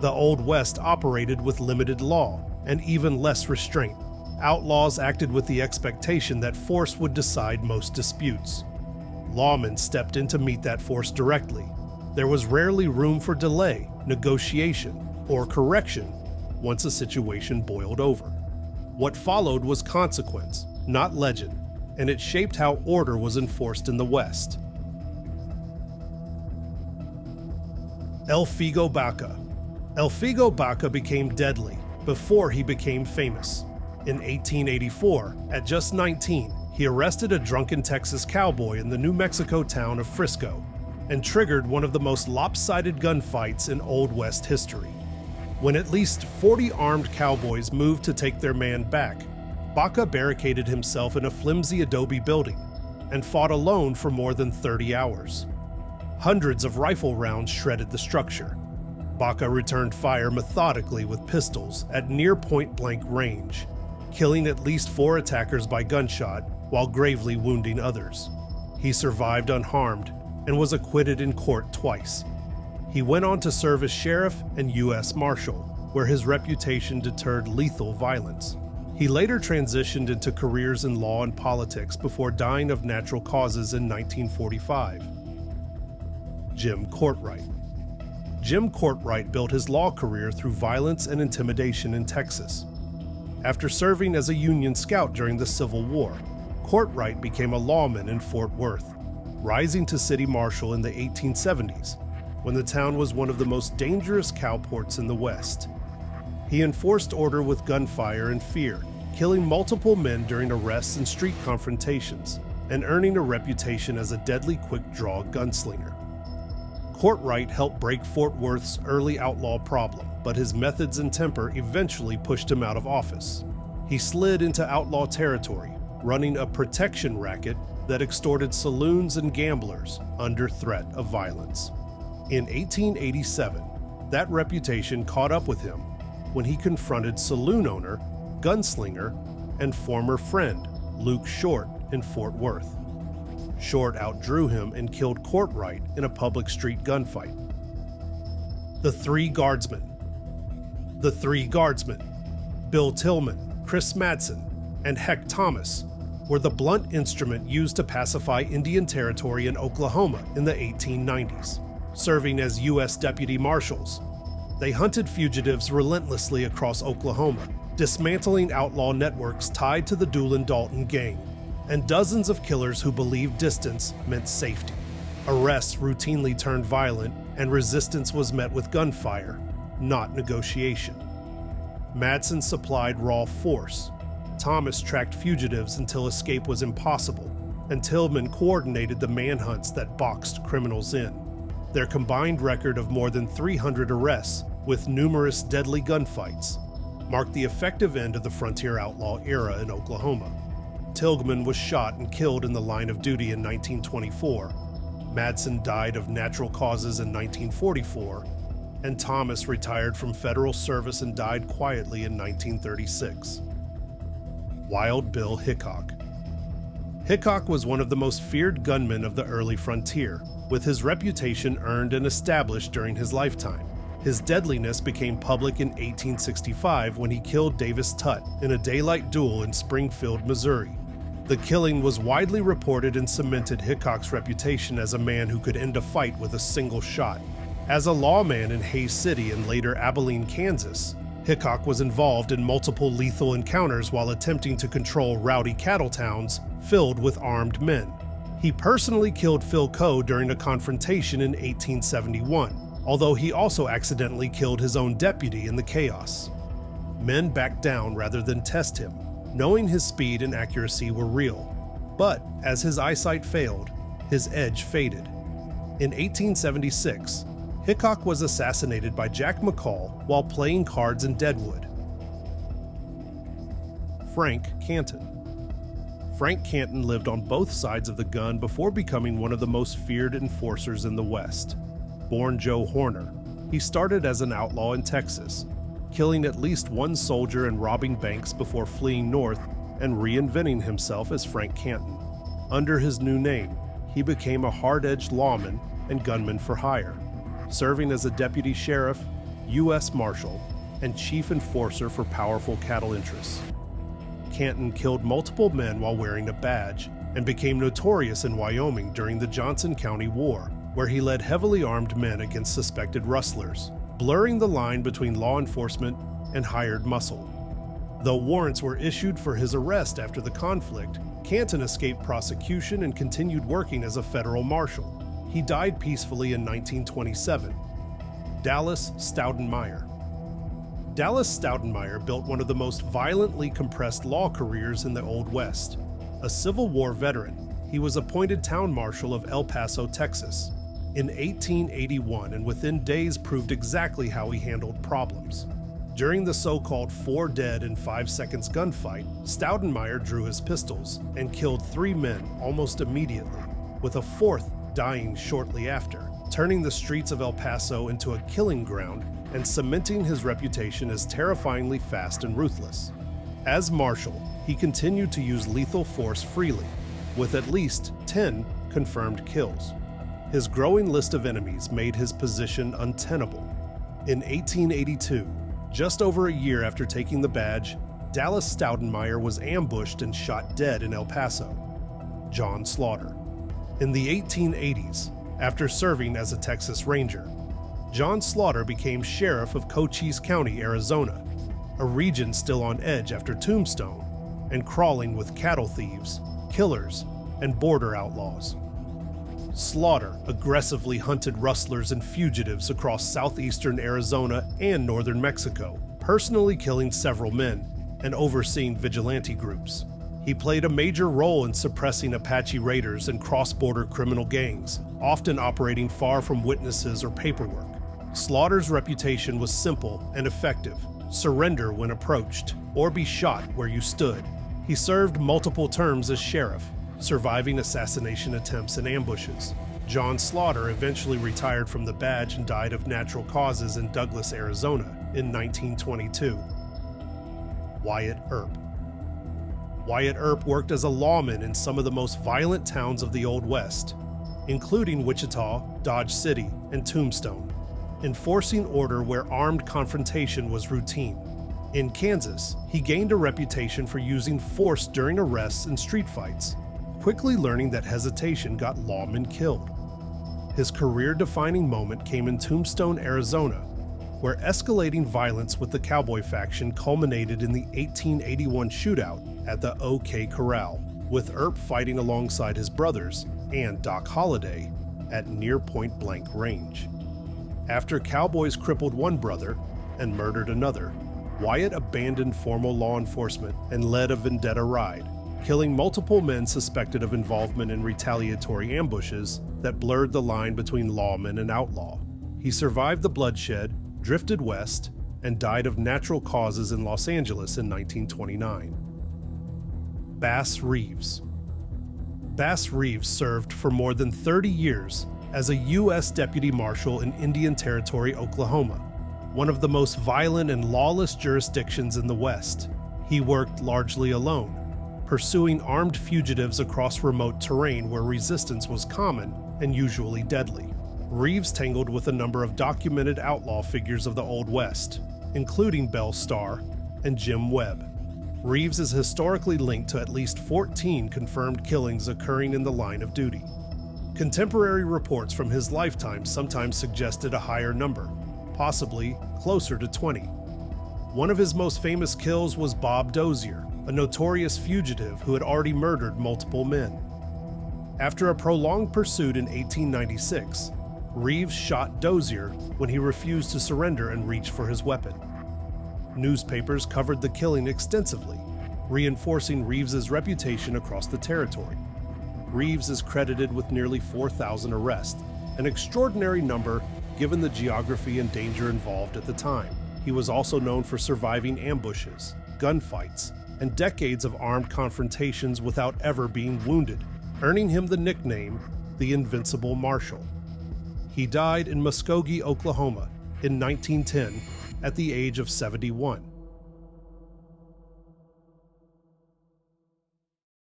The Old West operated with limited law and even less restraint. Outlaws acted with the expectation that force would decide most disputes. Lawmen stepped in to meet that force directly. There was rarely room for delay, negotiation, or correction once a situation boiled over. What followed was consequence, not legend, and it shaped how order was enforced in the West. Elfego Baca. Elfego Baca became deadly before he became famous. In 1884, at just 19, he arrested a drunken Texas cowboy in the New Mexico town of Frisco and triggered one of the most lopsided gunfights in Old West history. When at least 40 armed cowboys moved to take their man back, Baca barricaded himself in a flimsy adobe building and fought alone for more than 30 hours. Hundreds of rifle rounds shredded the structure. Baca returned fire methodically with pistols at near point-blank range, killing at least 4 attackers by gunshot while gravely wounding others. He survived unharmed and was acquitted in court twice. He went on to serve as sheriff and U.S. Marshal, where his reputation deterred lethal violence. He later transitioned into careers in law and politics before dying of natural causes in 1945. Jim Courtright. Jim Courtright built his law career through violence and intimidation in Texas. After serving as a Union scout during the Civil War, Courtright became a lawman in Fort Worth, rising to city marshal in the 1870s, when the town was one of the most dangerous cowports in the West. He enforced order with gunfire and fear, killing multiple men during arrests and street confrontations, and earning a reputation as a deadly quick-draw gunslinger. Courtright helped break Fort Worth's early outlaw problem, but his methods and temper eventually pushed him out of office. He slid into outlaw territory, running a protection racket that extorted saloons and gamblers under threat of violence. In 1887, that reputation caught up with him when he confronted saloon owner, gunslinger, and former friend Luke Short in Fort Worth. Short outdrew him and killed Courtright in a public street gunfight. The Three Guardsmen. The Three Guardsmen, Bill Tilghman, Chris Madsen, and Heck Thomas, were the blunt instrument used to pacify Indian Territory in Oklahoma in the 1890s. Serving as U.S. deputy marshals, they hunted fugitives relentlessly across Oklahoma, dismantling outlaw networks tied to the Doolin-Dalton gang, and dozens of killers who believed distance meant safety. Arrests routinely turned violent, and resistance was met with gunfire, not negotiation. Madsen supplied raw force. Thomas tracked fugitives until escape was impossible, and Tilghman coordinated the manhunts that boxed criminals in. Their combined record of more than 300 arrests, with numerous deadly gunfights, marked the effective end of the frontier outlaw era in Oklahoma. Tilghman was shot and killed in the line of duty in 1924. Madsen died of natural causes in 1944, and Thomas retired from federal service and died quietly in 1936. Wild Bill Hickok. Hickok was one of the most feared gunmen of the early frontier, with his reputation earned and established during his lifetime. His deadliness became public in 1865 when he killed Davis Tutt in a daylight duel in Springfield, Missouri. The killing was widely reported and cemented Hickok's reputation as a man who could end a fight with a single shot. As a lawman in Hays City and later Abilene, Kansas, Hickok was involved in multiple lethal encounters while attempting to control rowdy cattle towns filled with armed men. He personally killed Phil Coe during a confrontation in 1871, although he also accidentally killed his own deputy in the chaos. Men backed down rather than test him, knowing his speed and accuracy were real. But as his eyesight failed, his edge faded. In 1876, Hickok was assassinated by Jack McCall while playing cards in Deadwood. Frank Canton. Frank Canton lived on both sides of the gun before becoming one of the most feared enforcers in the West. Born Joe Horner, he started as an outlaw in Texas, killing at least one soldier and robbing banks before fleeing north and reinventing himself as Frank Canton. Under his new name, he became a hard-edged lawman and gunman for hire, serving as a deputy sheriff, U.S. Marshal, and chief enforcer for powerful cattle interests. Canton killed multiple men while wearing a badge and became notorious in Wyoming during the Johnson County War, where he led heavily armed men against suspected rustlers, blurring the line between law enforcement and hired muscle. Though warrants were issued for his arrest after the conflict, Canton escaped prosecution and continued working as a federal marshal. He died peacefully in 1927. Dallas Stoudenmaier. Dallas Stoudenmaier built one of the most violently compressed law careers in the Old West. A Civil War veteran, he was appointed town marshal of El Paso, Texas, in 1881, and within days proved exactly how he handled problems. During the so-called 4 dead in 5 seconds gunfight, Stoudenmaier drew his pistols and killed 3 men almost immediately, with a 4th dying shortly after, turning the streets of El Paso into a killing ground and cementing his reputation as terrifyingly fast and ruthless. As marshal, he continued to use lethal force freely, with at least 10 confirmed kills. His growing list of enemies made his position untenable. In 1882, just over a year after taking the badge, Dallas Stoudenmaier was ambushed and shot dead in El Paso. John Slaughter. In the 1880s, after serving as a Texas Ranger, John Slaughter became sheriff of Cochise County, Arizona, a region still on edge after Tombstone and crawling with cattle thieves, killers, and border outlaws. Slaughter aggressively hunted rustlers and fugitives across southeastern Arizona and northern Mexico, personally killing several men and overseeing vigilante groups. He played a major role in suppressing Apache raiders and cross-border criminal gangs, often operating far from witnesses or paperwork. Slaughter's reputation was simple and effective: surrender when approached, or be shot where you stood. He served multiple terms as sheriff, surviving assassination attempts and ambushes. John Slaughter eventually retired from the badge and died of natural causes in Douglas, Arizona in 1922. Wyatt Earp. Wyatt Earp worked as a lawman in some of the most violent towns of the Old West, including Wichita, Dodge City, and Tombstone, enforcing order where armed confrontation was routine. In Kansas, he gained a reputation for using force during arrests and street fights, quickly learning that hesitation got lawmen killed. His career-defining moment came in Tombstone, Arizona, where escalating violence with the cowboy faction culminated in the 1881 shootout at the OK Corral, with Earp fighting alongside his brothers and Doc Holliday at near point-blank range. After cowboys crippled one brother and murdered another, Wyatt abandoned formal law enforcement and led a vendetta ride, killing multiple men suspected of involvement in retaliatory ambushes that blurred the line between lawman and outlaw. He survived the bloodshed, drifted west, and died of natural causes in Los Angeles in 1929. Bass Reeves. Bass Reeves served for more than 30 years as a U.S. Deputy Marshal in Indian Territory, Oklahoma, one of the most violent and lawless jurisdictions in the West. He worked largely alone, pursuing armed fugitives across remote terrain where resistance was common and usually deadly. Reeves tangled with a number of documented outlaw figures of the Old West, including Belle Starr and Jim Webb. Reeves is historically linked to at least 14 confirmed killings occurring in the line of duty. Contemporary reports from his lifetime sometimes suggested a higher number, possibly closer to 20. One of his most famous kills was Bob Dozier, a notorious fugitive who had already murdered multiple men. After a prolonged pursuit in 1896, Reeves shot Dozier when he refused to surrender and reached for his weapon. Newspapers covered the killing extensively, reinforcing Reeves's reputation across the territory. Reeves is credited with nearly 4,000 arrests, an extraordinary number given the geography and danger involved at the time. He was also known for surviving ambushes, gunfights, and decades of armed confrontations without ever being wounded, earning him the nickname the Invincible Marshal. He died in Muskogee, Oklahoma in 1910 at the age of 71.